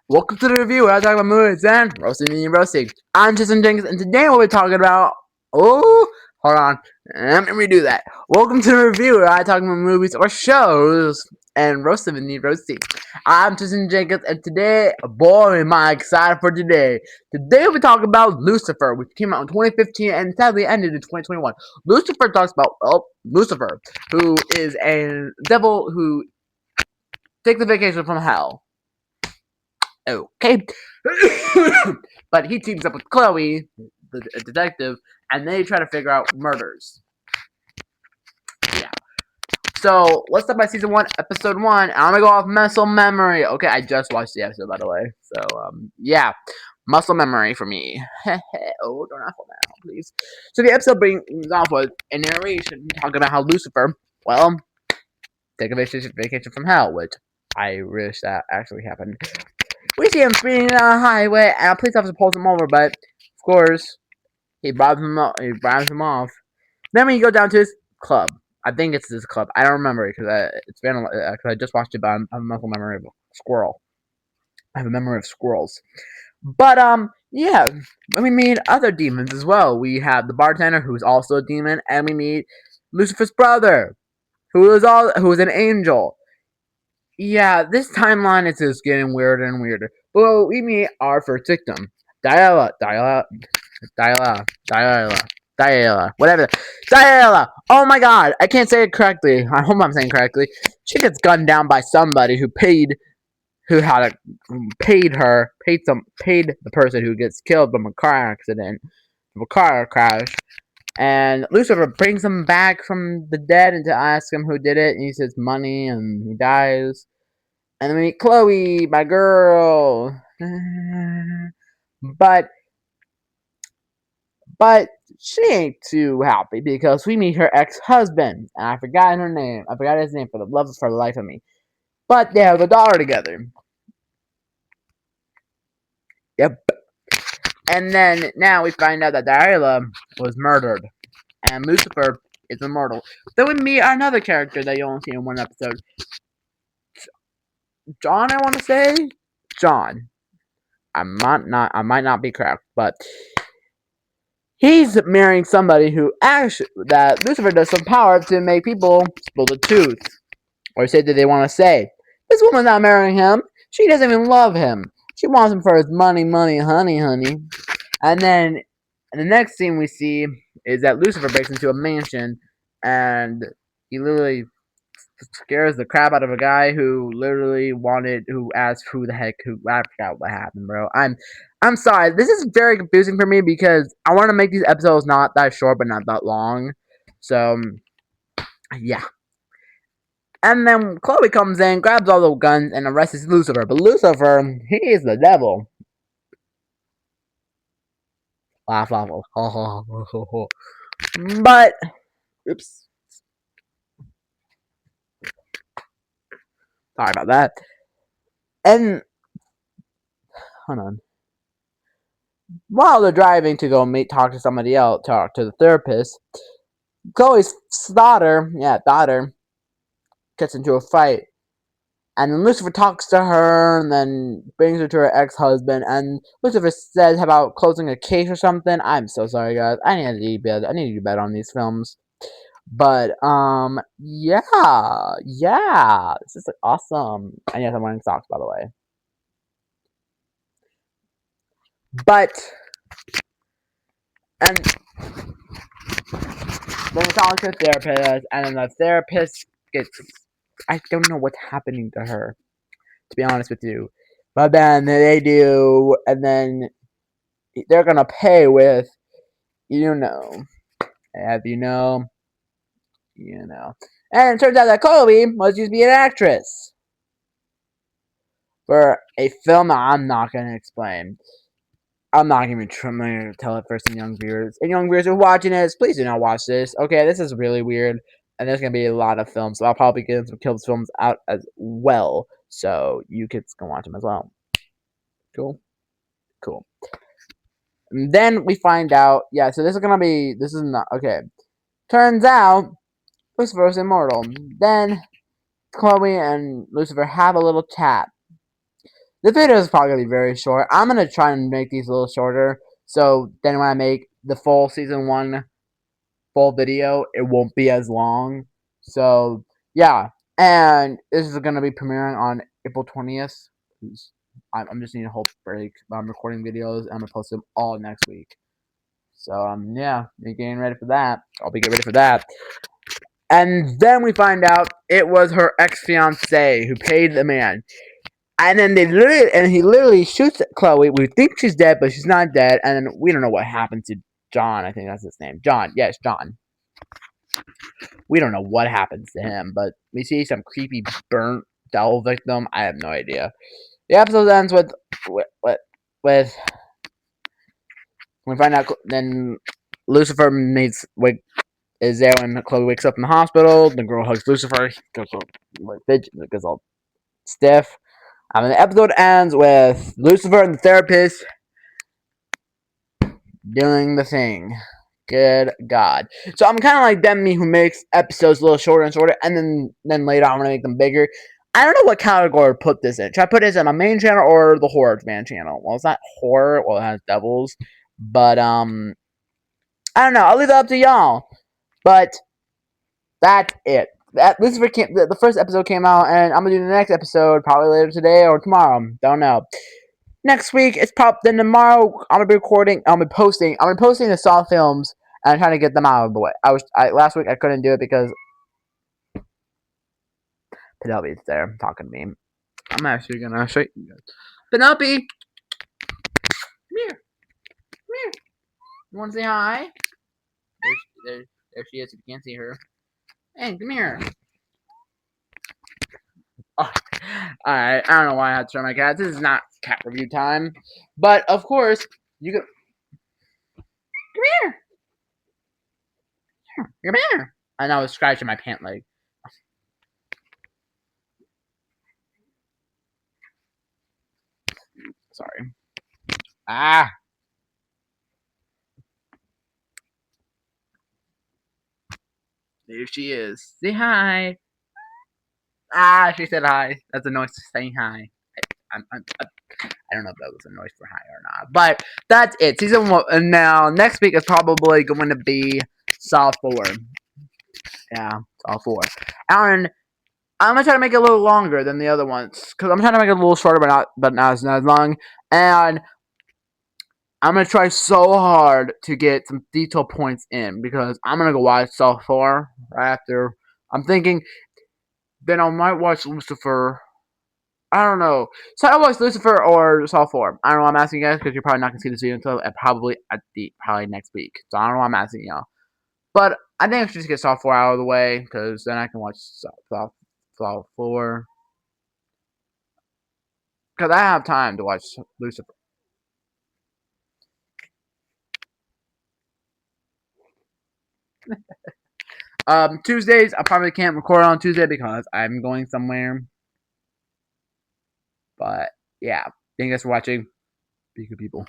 Welcome to the review where I talk about movies and roasting and roasting. I'm Jason Jenkins, and today we'll be talking about. Oh, hold on. Let me redo that. Welcome to the review where I talk about movies or shows and roasting and roasting. I'm Jason Jenkins, and today, boy, am I excited for today. Today we'll be talking about Lucifer, which came out in 2015 and sadly ended in 2021. Lucifer talks about, Lucifer, who is a devil who takes a vacation from hell. Okay. But he teams up with Chloe, the detective, and they try to figure out murders. Yeah. So let's start by season 1, episode 1. I'm gonna go off muscle memory. Okay, I just watched the episode, by the way. So yeah, muscle memory for me. Oh, don't awful now, please. So the episode brings off with a narration talking about how Lucifer, well, take a vacation from hell, which I wish that actually happened. We see him speeding down the highway, and a police officer pulls him over, but of course, he bribes him off. Then we go down to his club. I think it's his club. I don't remember because it's been because I just watched it, but I have a muscle memory of a squirrel. I have a memory of squirrels. But yeah, we meet other demons as well. We have the bartender, who's also a demon, and we meet Lucifer's brother, who is an angel. Yeah, this timeline is just getting weirder and weirder. Well, we meet our first victim, Diala, whatever. Diala! Oh my god, I can't say it correctly. I hope I'm saying it correctly. She gets gunned down by somebody paid the person who gets killed from a car accident, from a car crash. And Lucifer brings him back from the dead and to ask him who did it, and he says money, and he dies. And then we meet Chloe, my girl. But she ain't too happy because we meet her ex-husband, and I forgot her name. I forgot his name for the life of me. But they have a daughter together. Yep. And then now we find out that Diala was murdered, and Lucifer is immortal. Then we meet another character that you only see in one episode. John, I want to say John. I might not be correct, but he's marrying somebody that Lucifer does some power to make people spill the truth, or say that they want to say. This woman's not marrying him. She doesn't even love him. She wants him for his money, honey. And then the next scene we see is that Lucifer breaks into a mansion, and he literally scares the crap out of a guy who asked I forgot what happened, bro. I'm sorry. This is very confusing for me because I want to make these episodes not that short but not that long. So yeah. And then Chloe comes in, grabs all the guns, and arrests Lucifer. But Lucifer, he is the devil. Laugh, laugh, laugh. But oops. Sorry about that. And hold on. While they're driving to go talk to somebody else, talk to the therapist, Chloe's daughter gets into a fight. And then Lucifer talks to her and then brings her to her ex-husband. And Lucifer says about closing a case or something. I'm so sorry, guys. I need to do better. I need to do better on these films. But, yeah. This is awesome. And yes, I'm wearing socks, by the way. But, and then we talk to the therapist, and then the therapist I don't know what's happening to her, to be honest with you. But then they do, and then they're gonna pay with, as you know. And it turns out that Chloe was used to be an actress for a film that I'm not gonna explain. I'm not even trying to tell it for some young viewers. And young viewers who are watching this, please do not watch this. Okay, this is really weird, and there's gonna be a lot of films, so I'll probably get some Kills films out as well, so you kids can watch them as well. Cool. And then we find out, so this is not okay. Turns out Lucifer is immortal. Then Chloe and Lucifer have a little chat. The video is probably gonna be very short. I'm gonna try and make these a little shorter, so then when I make the full season 1 full video, it won't be as long. So yeah, and this is gonna be premiering on April 20th. I'm just needing a whole break. I'm recording videos. I'm gonna post them all next week. So yeah, you're getting ready for that. I'll be getting ready for that. And then we find out it was her ex-fiance who paid the man. And then he literally shoots Chloe. We think she's dead, but she's not dead. And then we don't know what happened to John. I think that's his name. John. Yes, John. We don't know what happens to him, but we see some creepy burnt doll victim. I have no idea. The episode ends with we find out then Lucifer is there when Chloe wakes up in the hospital. The girl hugs Lucifer. He goes all stiff. And the episode ends with Lucifer and the therapist doing the thing. Good God. So I'm kind of like Demi, who makes episodes a little shorter and shorter, and then later on I'm going to make them bigger. I don't know what category to put this in. Should I put this in my main channel or the horror man channel? Well, it's not horror. Well, it has devils. But, I don't know. I'll leave that up to y'all. But that's it. The first episode came out, and I'm going to do the next episode probably later today or tomorrow. Don't know. Next week, it's then tomorrow, I'm going to be recording, I'm going to be posting the Saw films, and I'm trying to get them out of the way. Last week I couldn't do it because Penelope's there talking to me. I'm actually going to show you guys. Penelope! Come here. Come here. You want to say hi? There she is, if you can't see her. Hey, come here. Oh, alright, I don't know why I had to show my cat. This is not cat review time. But, of course, you can... Come here! Come here! And I was scratching my pant leg. Sorry. Ah! There she is. Say hi. Ah, she said hi. That's a noise to saying hi. I don't know if that was a noise for hi or not. But that's it. Season 1. And now, next week is probably going to be Saw 4. Yeah, Saw 4. And I'm going to try to make it a little longer than the other ones. Because I'm trying to make it a little shorter, but not as long. And I'm going to try so hard to get some detail points in. Because I'm going to go watch Saw 4 right after. I'm thinking, then I might watch Lucifer. I don't know. So I watch Lucifer or Saw 4. I don't know why I'm asking you guys because you're probably not going to see this video until probably next week. So I don't know why I'm asking y'all. But I think I should just get Saw 4 out of the way because then I can watch Saw 4. Because I have time to watch Lucifer. Tuesdays, I probably can't record on Tuesday because I'm going somewhere. But, yeah. Thank you guys for watching. Be good people.